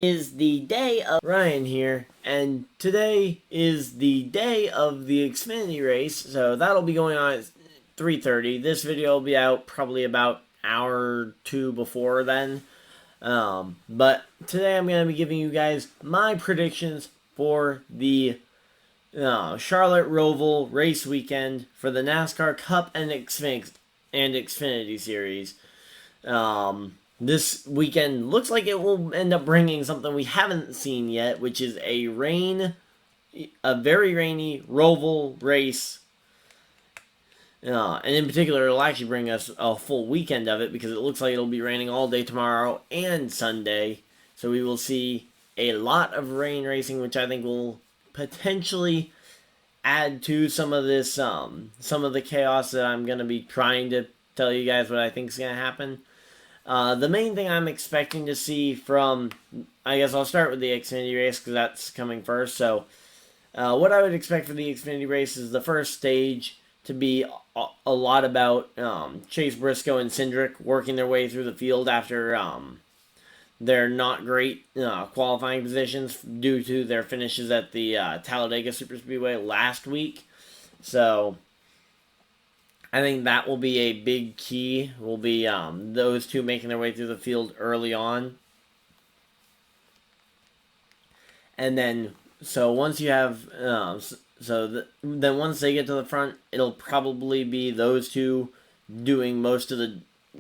Is the day of Ryan here, and today is the day of the Xfinity race, so that'll be going on at 3:30. This video will be out probably about an hour or two before then. But today I'm going to be giving you guys my predictions for the Charlotte Roval race weekend for the NASCAR Cup and Xfinity Series. This weekend looks like it will end up bringing something we haven't seen yet, which is a very rainy Roval race. And in particular, it'll actually bring us a full weekend of it because it looks like it'll be raining all day tomorrow and Sunday. So we will see a lot of rain racing, which I think will potentially add to some of the chaos that I'm going to be trying to tell you guys what I think is going to happen. The main thing I'm expecting to see from, I guess I'll start with the Xfinity race because that's coming first. So, what I would expect for the Xfinity race is the first stage to be a lot about Chase Briscoe and Cindric working their way through the field after their not great qualifying positions due to their finishes at the Talladega Superspeedway last week. So, I think that will be a big key. Will be those two making their way through the field early on, and then so once you have then once they get to the front, it'll probably be those two doing most of the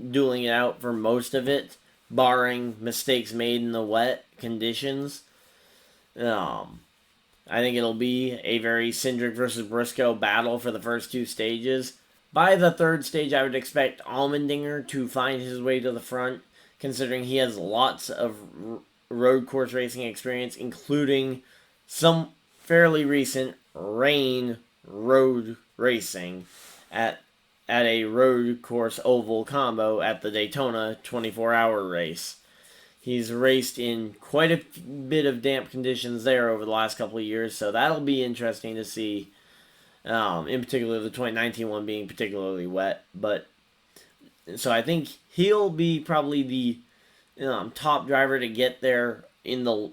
dueling it out for most of it, barring mistakes made in the wet conditions. I think it'll be a very Cindric versus Briscoe battle for the first two stages. By the third stage, I would expect Allmendinger to find his way to the front, considering he has lots of road course racing experience, including some fairly recent rain road racing at a road course oval combo at the Daytona 24-hour race. He's raced in quite a bit of damp conditions there over the last couple of years, so that'll be interesting to see. In particular, the 2019 one being particularly wet. But so I think he'll be probably the top driver to get there in the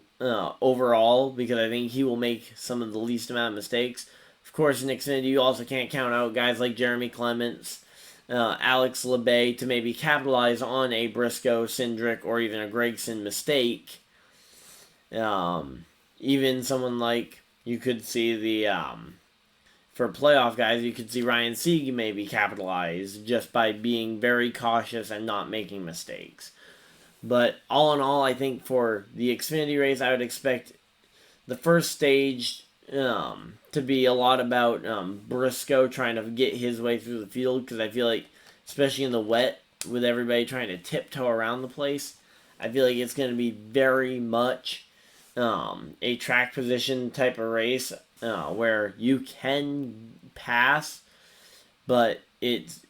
overall because I think he will make some of the least amount of mistakes. Of course, in Xfinity, you also can't count out guys like Jeremy Clements, Alex Labay to maybe capitalize on a Briscoe, Cindric, or even a Gregson mistake. Even someone like you could see the for playoff guys, you could see Ryan Sieg maybe capitalize just by being very cautious and not making mistakes. But all in all, I think for the Xfinity race, I would expect the first stage to be a lot about Briscoe trying to get his way through the field because I feel like, especially in the wet, with everybody trying to tiptoe around the place, I feel like it's going to be very much a track position type of race where you can pass, but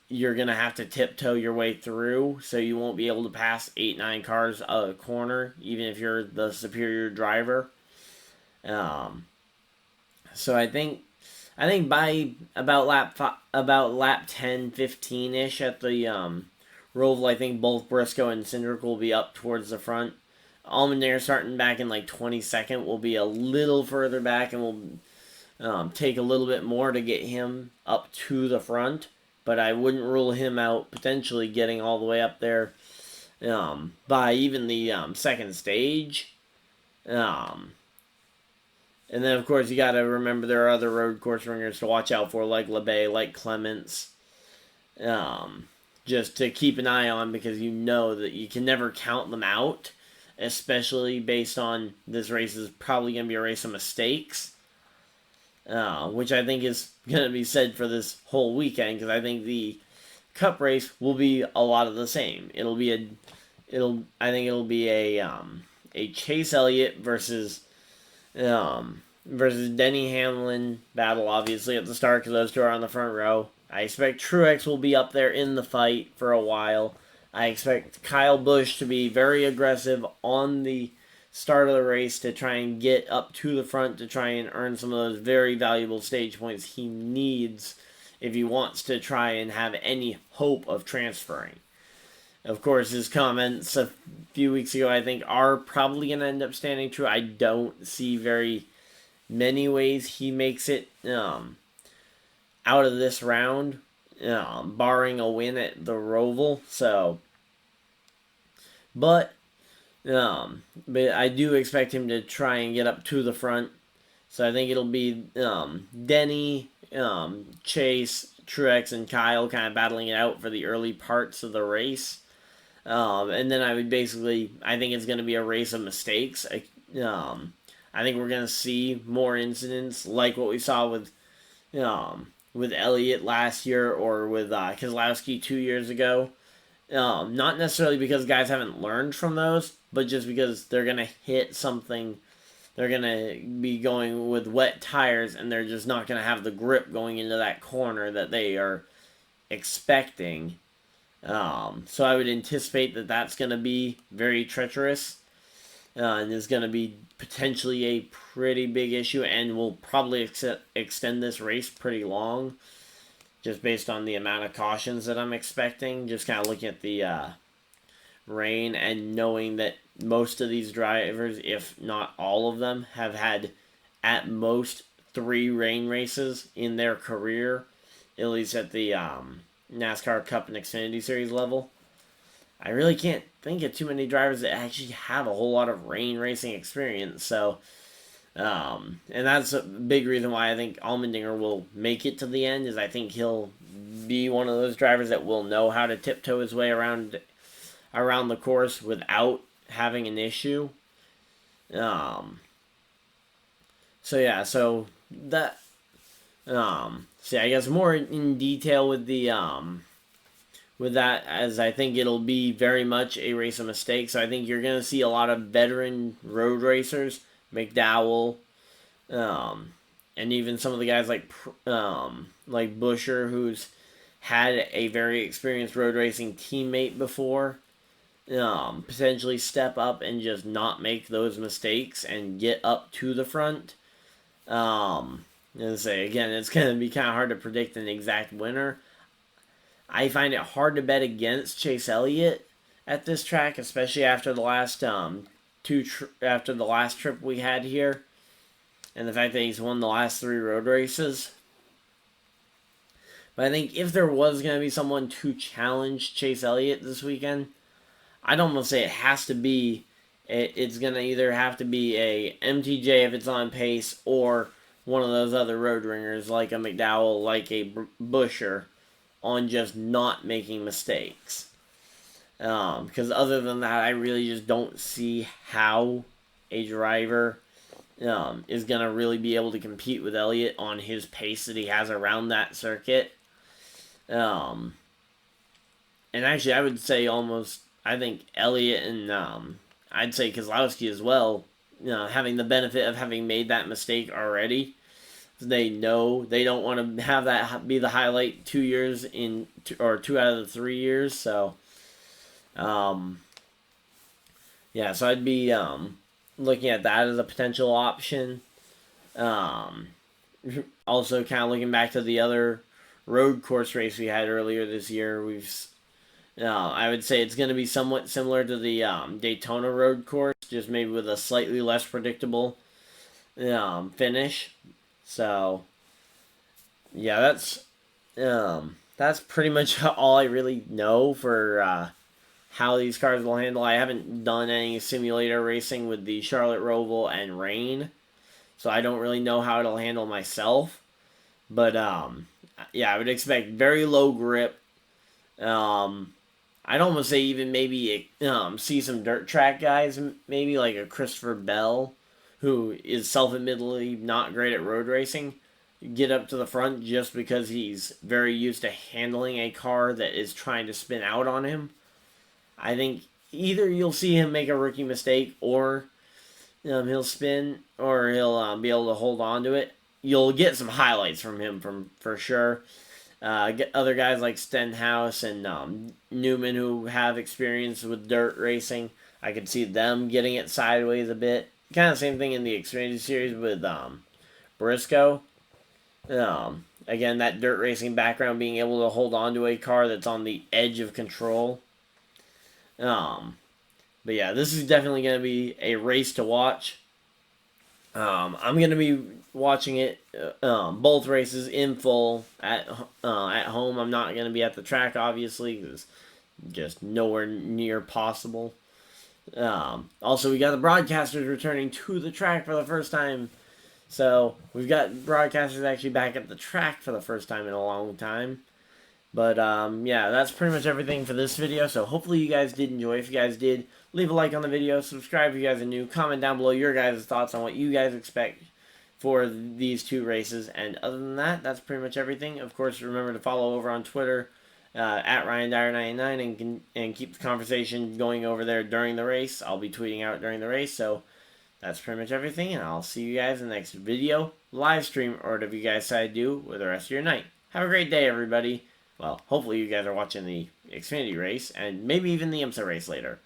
you're gonna have to tiptoe your way through, so you won't be able to pass 8-9 cars a corner, even if you're the superior driver. So I think by about lap 10, 15 ish at the Roval, I think both Briscoe and Cindric will be up towards the front. Allmendinger starting back in like 22nd will be a little further back and will take a little bit more to get him up to the front. But I wouldn't rule him out potentially getting all the way up there by even the second stage. And then, of course, you got to remember there are other road course ringers to watch out for, like LeBay, like Clements. Just to keep an eye on because you know that you can never count them out, especially based on this race is probably going to be a race of mistakes, which I think is going to be said for this whole weekend because I think the Cup race will be a lot of the same. I think it'll be a Chase Elliott versus Denny Hamlin battle, obviously at the start because those two are on the front row. I expect Truex will be up there in the fight for a while. I expect Kyle Busch to be very aggressive on the start of the race to try and get up to the front to try and earn some of those very valuable stage points he needs if he wants to try and have any hope of transferring. Of course, his comments a few weeks ago, I think, are probably going to end up standing true. I don't see very many ways he makes it out of this round, barring a win at the Roval. So, but but I do expect him to try and get up to the front. So I think it'll be Denny, Chase, Truex, and Kyle kind of battling it out for the early parts of the race. And then I think it's going to be a race of mistakes. I think we're going to see more incidents like what we saw with Elliott last year or with Keselowski 2 years ago. Not necessarily because guys haven't learned from those, but just because they're going to hit something. They're going to be going with wet tires and they're just not going to have the grip going into that corner that they are expecting. So I would anticipate that that's going to be very treacherous and is going to be potentially a pretty big issue and will probably extend this race pretty long just based on the amount of cautions that I'm expecting. Just kind of looking at the rain and knowing that most of these drivers, if not all of them, have had at most 3 rain races in their career, at least at the NASCAR Cup and Xfinity Series level. I really can't think of too many drivers that actually have a whole lot of rain racing experience. So, and that's a big reason why I think Allmendinger will make it to the end. Is I think he'll be one of those drivers that will know how to tiptoe his way around the course without having an issue. So yeah, so that. So I guess more in detail with the with that, as I think it'll be very much a race of mistakes. So I think you're going to see a lot of veteran road racers, McDowell, and even some of the guys like Buscher, who's had a very experienced road racing teammate before, potentially step up and just not make those mistakes and get up to the front. And say again, it's going to be kind of hard to predict an exact winner. I find it hard to bet against Chase Elliott at this track, especially after the last after the last trip we had here, and the fact that he's won the last 3 road races. But I think if there was going to be someone to challenge Chase Elliott this weekend, I'd almost say it has to be. It's going to either have to be a MTJ if it's on pace, or one of those other road ringers like a McDowell, like a Buscher, on just not making mistakes. Because other than that, I really just don't see how a driver is going to really be able to compete with Elliott on his pace that he has around that circuit. And actually, I would say I think Elliott and I'd say Keselowski as well, having the benefit of having made that mistake already. They know they don't want to have that be the highlight 2 years or 2 out of the 3 years. So, yeah, so I'd be looking at that as a potential option. Also, kind of looking back to the other road course race we had earlier this year, I would say it's going to be somewhat similar to the Daytona road course, just maybe with a slightly less predictable finish. So, yeah, that's pretty much all I really know for how these cars will handle. I haven't done any simulator racing with the Charlotte Roval and Rain, so I don't really know how it'll handle myself. But yeah, I would expect very low grip. I'd almost say even maybe see some dirt track guys, maybe like a Christopher Bell, who is self-admittedly not great at road racing, get up to the front just because he's very used to handling a car that is trying to spin out on him. I think either you'll see him make a rookie mistake, or he'll spin, or he'll be able to hold on to it. You'll get some highlights from him for sure. Other guys like Stenhouse and Newman who have experience with dirt racing, I could see them getting it sideways a bit. Kind of same thing in the Xfinity Series with Briscoe. Again, that dirt racing background, being able to hold on to a car that's on the edge of control. But yeah, this is definitely going to be a race to watch. I'm going to be watching it, both races in full at home. I'm not going to be at the track, obviously, because just nowhere near possible. Also, we got the broadcasters returning to the track for the first time. So we've got broadcasters actually back at the track for the first time in a long time. But yeah, that's pretty much everything for this video. So hopefully you guys did enjoy. If you guys did, leave a like on the video. Subscribe if you guys are new. Comment down below your guys' thoughts on what you guys expect for these two races. And other than that, that's pretty much everything. Of course, remember to follow over on Twitter at Ryan Dyer 99 and keep the conversation going over there during the race. I'll be tweeting out during the race. So that's pretty much everything. And I'll see you guys in the next video, live stream, or whatever you guys decide to do with the rest of your night. Have a great day, everybody. Well, hopefully you guys are watching the Xfinity race and maybe even the IMSA race later.